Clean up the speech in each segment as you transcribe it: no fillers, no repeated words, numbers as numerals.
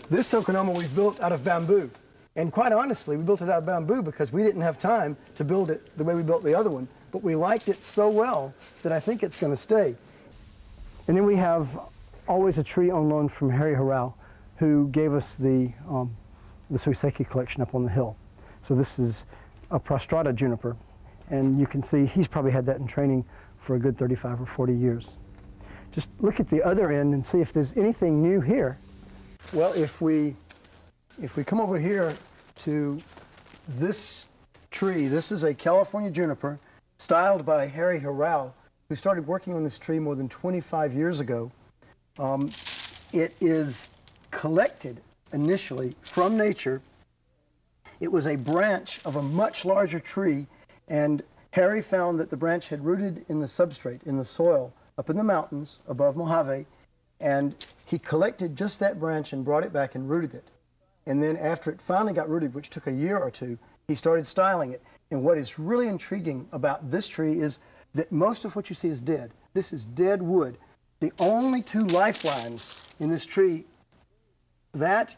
This tokonoma we've built out of bamboo. And quite honestly, we built it out of bamboo because we didn't have time to build it the way we built the other one. But we liked it so well that I think it's going to stay. And then we have always a tree on loan from Harry Horao, who gave us the Suiseki collection up on the hill. So this is a prostrata juniper. And you can see he's probably had that in training for a good 35 or 40 years. Just look at the other end and see if there's anything new here. Well, if we come over here to this tree, this is a California juniper styled by Harry Horao, who started working on this tree more than 25 years ago. It is collected initially from nature. It was a branch of a much larger tree, and Harry found that the branch had rooted in the substrate, in the soil, up in the mountains above Mojave, and he collected just that branch and brought it back and rooted it. And then after it finally got rooted, which took a year or two, he started styling it. And what is really intriguing about this tree is that most of what you see is dead. This is dead wood. The only two lifelines in this tree, that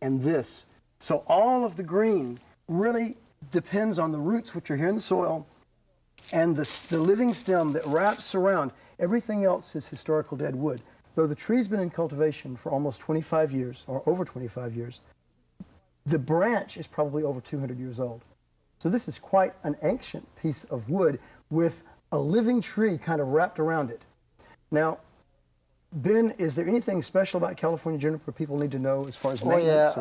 and this. So all of the green really depends on the roots, which are here in the soil, and the living stem that wraps around. Everything else is historical dead wood. Though the tree's been in cultivation for almost 25 years, or over 25 years, the branch is probably over 200 years old. So this is quite an ancient piece of wood with a living tree kind of wrapped around it. Now, Ben, is there anything special about California juniper people need to know as far as maintenance?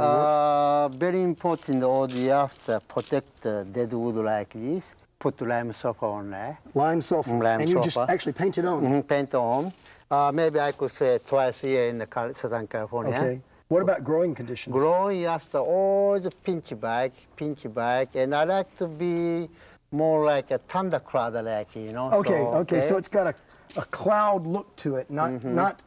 Very important. All you have to protect the dead wood like this. Put lime sulfur on there. Lime sulfur. And you just actually paint it on? Paint on. Maybe I could say twice a year in the Southern California. Okay. What about growing conditions? Growing after all the pinch back, and I like to be more like a thunder cloud, like, you know. Okay, so it's got a cloud look to it, not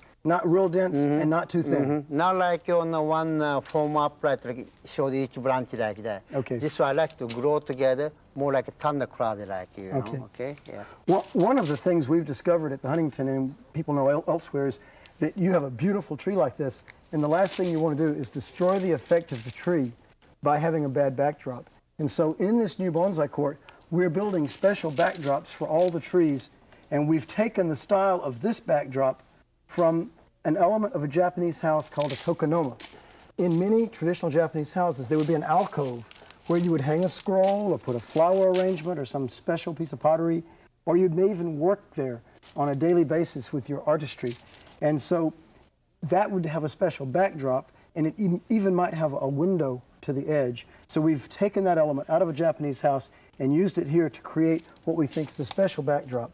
real dense and not too thin. Not like on the one form upright, like show each branch like that. Okay. This one I like to grow together, more like a thunder cloud, like, you know. Okay. Yeah. Well, one of the things we've discovered at the Huntington, and people know elsewhere, is that you have a beautiful tree like this, and the last thing you want to do is destroy the effect of the tree by having a bad backdrop. And so in this new bonsai court, we're building special backdrops for all the trees, and we've taken the style of this backdrop from an element of a Japanese house called a tokonoma. In many traditional Japanese houses, there would be an alcove where you would hang a scroll or put a flower arrangement or some special piece of pottery, or you may even work there on a daily basis with your artistry. And so that would have a special backdrop, and it even might have a window to the edge. So we've taken that element out of a Japanese house and used it here to create what we think is a special backdrop.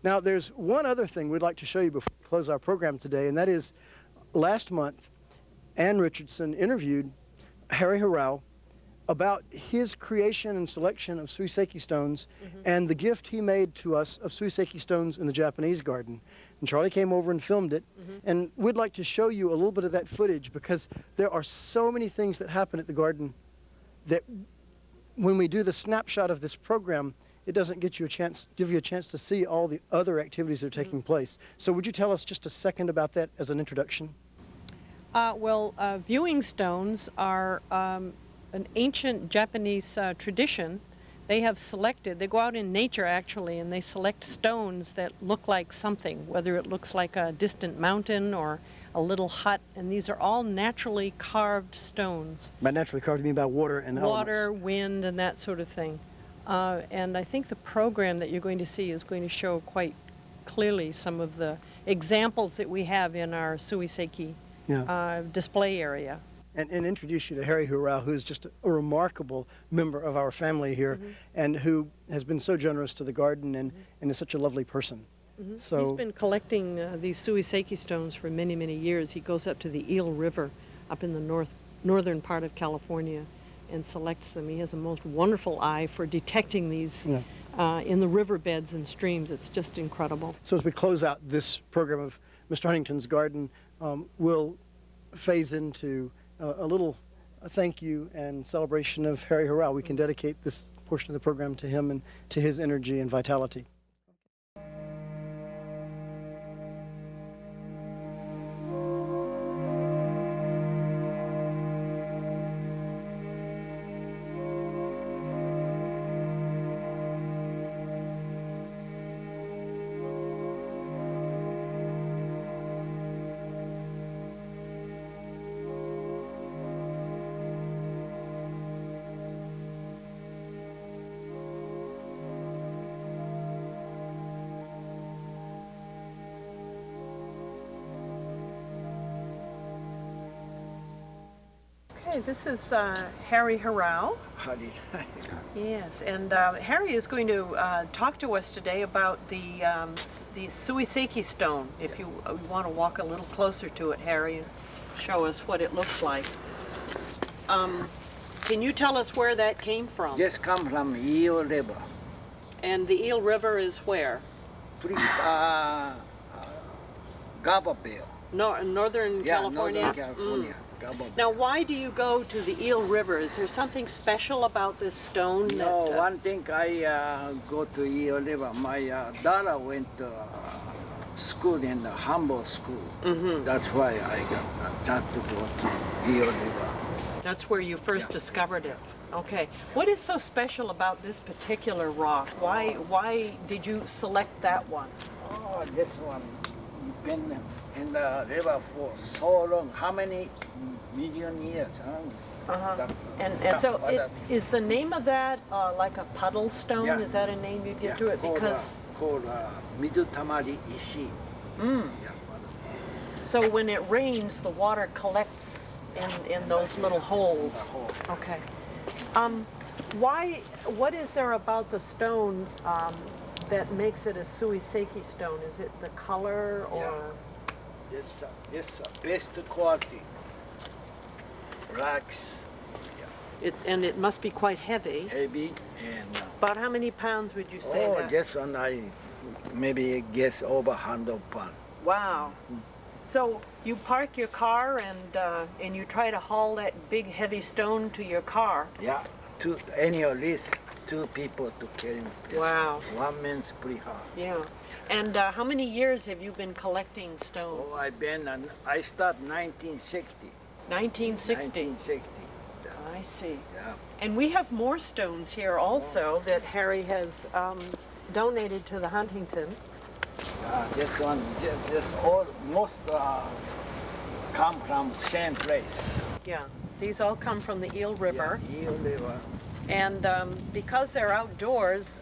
Now, there's one other thing we'd like to show you before we close our program today, and that is last month, Ann Richardson interviewed Harry Horao about his creation and selection of Suiseki stones and the gift he made to us of Suiseki stones in the Japanese garden. And Charlie came over and filmed it, and we'd like to show you a little bit of that footage because there are so many things that happen at the garden that when we do the snapshot of this program, it doesn't give you a chance to see all the other activities that are taking place. So would you tell us just a second about that as an introduction? Viewing stones are an ancient Japanese tradition. They have selected, they go out in nature actually, and they select stones that look like something, whether it looks like a distant mountain or a little hut, and these are all naturally carved stones. By naturally carved, you mean by water and elements? Water, wind, and that sort of thing. And I think the program that you're going to see is going to show quite clearly some of the examples that we have in our Suiseki display area. And introduce you to Harry Horao, who's just a remarkable member of our family here and who has been so generous to the garden and is such a lovely person. So he's been collecting these Suiseki stones for many, many years. He goes up to the Eel River up in the northern part of California and selects them. He has a most wonderful eye for detecting these in the riverbeds and streams. It's just incredible. So as we close out this program of Mr. Huntington's Garden, we'll phase into a little thank you and celebration of Harry Horao. We can dedicate this portion of the program to him and to his energy and vitality. this is Harry Harrao. How did I? Yes, and Harry is going to talk to us today about the Suiseki stone. If you want to walk a little closer to it, Harry, and show us what it looks like. Can you tell us where that came from? This come from Eel River. And the Eel River is where? Gabapil. Northern California? Northern California. Gabapil. Now, why do you go to the Eel River? Is there something special about this stone? No, that, one thing I go to Eel River. My daughter went to school in the Humboldt School. That's why I got a chance to go to Eel River. That's where you first Yeah. discovered it. Okay. What is so special about this particular rock? Why did you select that one? Oh, this one been in the river for so long. How many million years? Huh? And so is the name of that like a puddle stone? Yeah. Is that a name you give to it? Because called Mizutamari Ishi. Yeah. so when it rains, the water collects in those little holes. Okay. What is there about the stone that makes it a Suiseki stone? Is it the color or? Yeah. This best quality rocks, And it must be quite heavy. heavy and About how many pounds would you say that? this one I maybe guess over 100 pounds. Wow. So you park your car and you try to haul that big heavy stone to your car. Yeah, at least two people to carry this. Wow. One man's pretty hard. Yeah. And how many years have you been collecting stones? Oh, I start 1960. 1960. 1960. I see. Yeah. And we have more stones here also that Harry has donated to the Huntington. This one, most come from same place. Yeah. These all come from the Eel River. Yeah, Eel River. And because they're outdoors,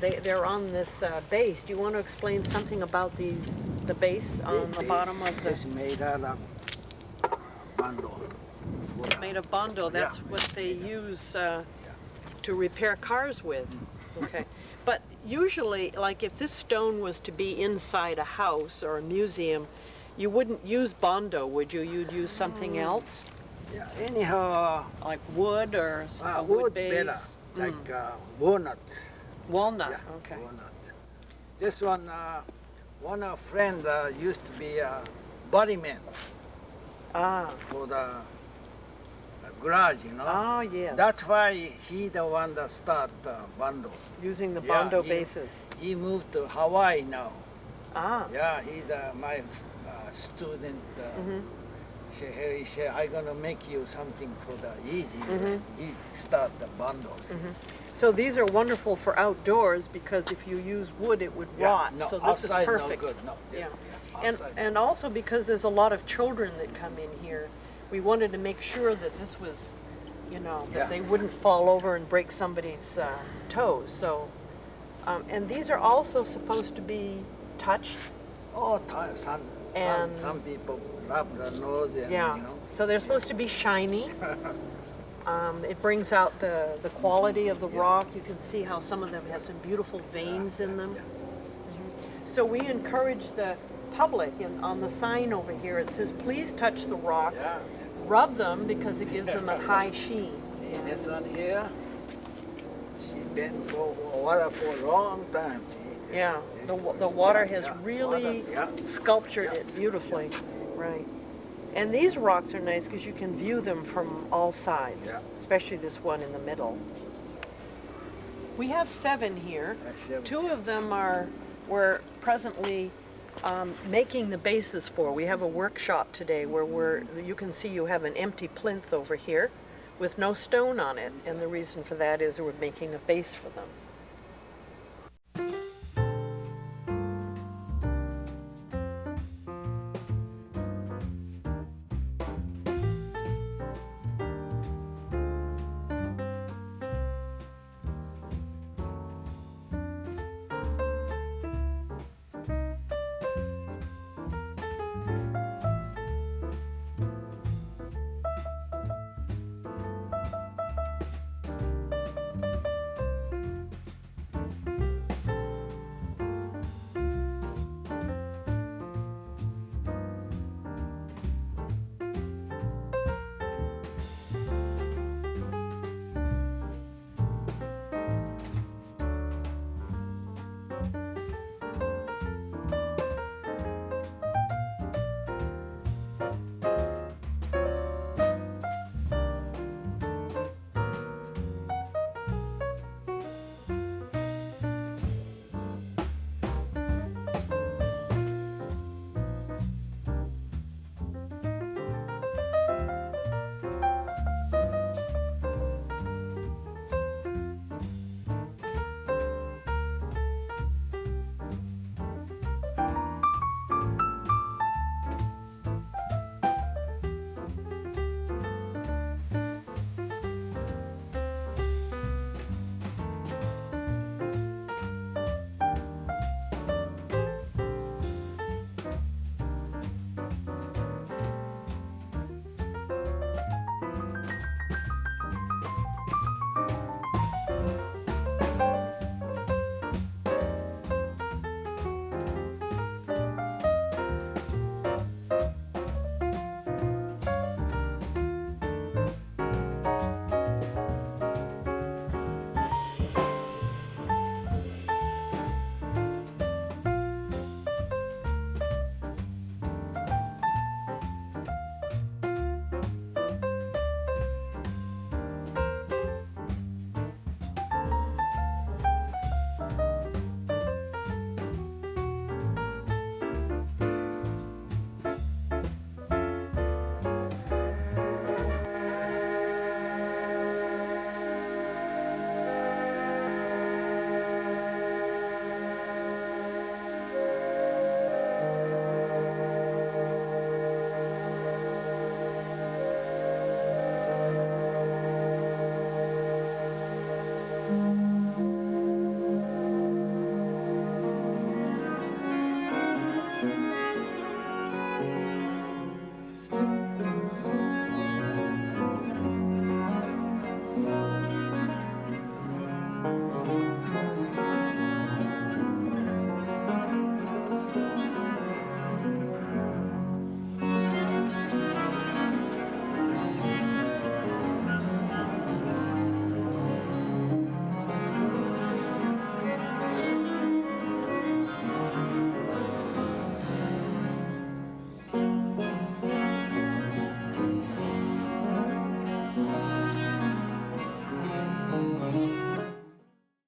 they're on this base. Do you want to explain something about the base on the bottom of the... It's made out of bundle. It's made of bondo. That's what they use to repair cars with. Okay. But usually, like if this stone was to be inside a house or a museum, you wouldn't use bondo, would you? You'd use something else? Yeah, anyhow, Like wood or a wood wood base? better, like walnut. Walnut, Yeah, okay. walnut. This one, one of friend used to be a bodyman Ah, for the garage, you know. ah, yes. That's why he the one that start bundle. Using the Yeah, bondo he- bases. He moved to Hawaii now. Ah, Yeah, he my student. He said, I'm gonna make you something for the easy. He start the bundles. so these are wonderful for outdoors because if you use wood, it would Yeah, rot. no, So this is outside, perfect. No good. No. Yeah. Outside. And also because there's a lot of children that come in here, we wanted to make sure that this was, that Yeah. they wouldn't fall over and break somebody's toes. So, and these are also supposed to be touched. Oh, And- some people rub their nose and, Yeah. you know. So they're supposed to be shiny. It brings out the quality of the rock. You can see how some of them have some beautiful veins in them. So we encourage the public, on the sign over here, it says, please touch the rocks, Yeah. rub them because it gives them a high sheen. See this one here? She been for water for a long time. See? Yeah, the water has really water, yeah. sculptured it beautifully. Right. And these rocks are nice because you can view them from all sides, Yeah. especially this one in the middle. We have 7 here. That's 7. 2 of them we're presently making the bases for. We have a workshop today where you can see you have an empty plinth over here with no stone on it. And the reason for that is we're making a base for them.